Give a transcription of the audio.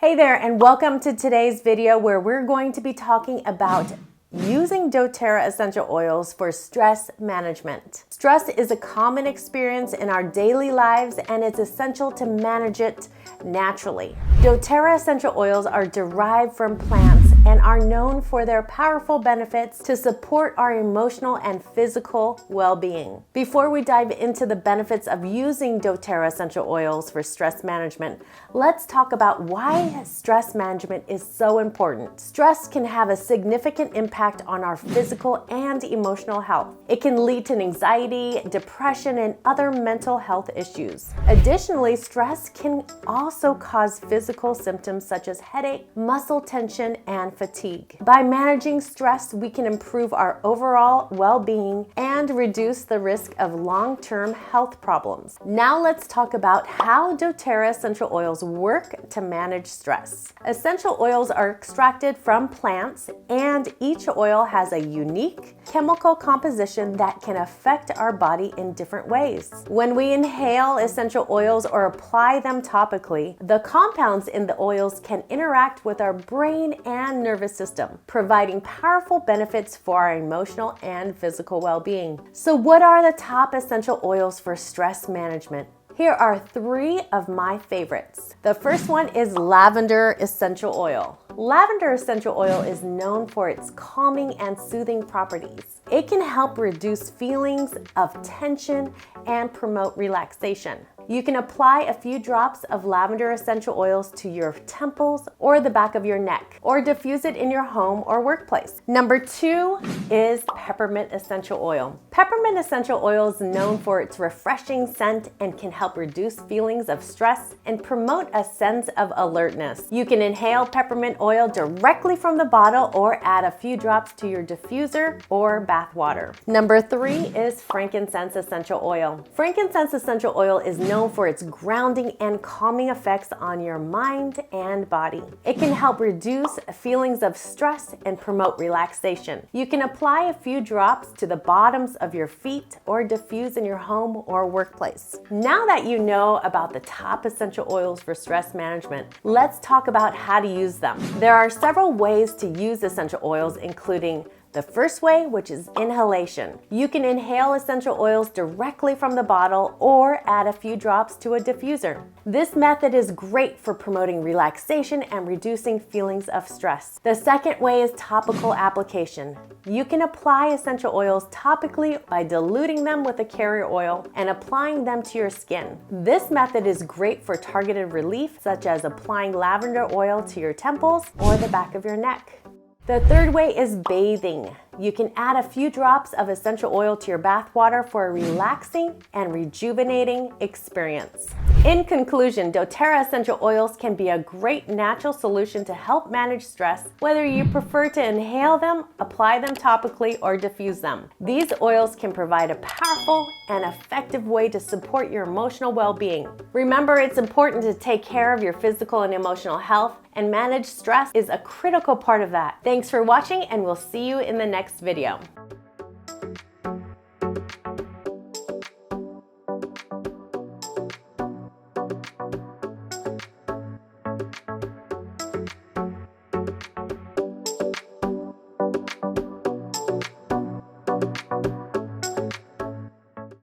Hey there, and welcome to today's video where we're going to be talking about using doTERRA essential oils for stress management. Stress is a common experience in our daily lives and it's essential to manage it naturally. doTERRA essential oils are derived from plants and are known for their powerful benefits to support our emotional and physical well-being. Before we dive into the benefits of using doTERRA essential oils for stress management, let's talk about why stress management is so important. Stress can have a significant impact on our physical and emotional health. It can lead to anxiety, depression, and other mental health issues. Additionally, stress can also cause physical symptoms such as headache, muscle tension, and fatigue. By managing stress, we can improve our overall well-being and reduce the risk of long-term health problems. Now let's talk about how doTERRA essential oils work to manage stress. Essential oils are extracted from plants, and each oil has a unique chemical composition that can affect our body in different ways. When we inhale essential oils or apply them topically, the compounds in the oils can interact with our brain and nervous system, providing powerful benefits for our emotional and physical well-being. So what are the top essential oils for stress management? Here are 3 of my favorites. The first one is lavender essential oil. Lavender essential oil is known for its calming and soothing properties. It can help reduce feelings of tension and promote relaxation. You can apply a few drops of lavender essential oils to your temples or the back of your neck, or diffuse it in your home or workplace. Number 2 is peppermint essential oil. Peppermint essential oil is known for its refreshing scent and can help reduce feelings of stress and promote a sense of alertness. You can inhale peppermint oil directly from the bottle or add a few drops to your diffuser or bath water. Number 3 is frankincense essential oil. Frankincense essential oil is known for its grounding and calming effects on your mind and body. It can help reduce feelings of stress and promote relaxation. You can apply a few drops to the bottoms of your feet or diffuse in your home or workplace. Now that you know about the top essential oils for stress management, let's talk about how to use them. There are several ways to use essential oils, including the first way, which is inhalation. You can inhale essential oils directly from the bottle or add a few drops to a diffuser. This method is great for promoting relaxation and reducing feelings of stress. The second way is topical application. You can apply essential oils topically by diluting them with a carrier oil and applying them to your skin. This method is great for targeted relief, such as applying lavender oil to your temples or the back of your neck. The third way is bathing. You can add a few drops of essential oil to your bath water for a relaxing and rejuvenating experience. In conclusion, doTERRA essential oils can be a great natural solution to help manage stress, whether you prefer to inhale them, apply them topically, or diffuse them. These oils can provide a powerful and effective way to support your emotional well-being. Remember, it's important to take care of your physical and emotional health, and manage stress is a critical part of that. Thanks for watching, and we'll see you in the next video.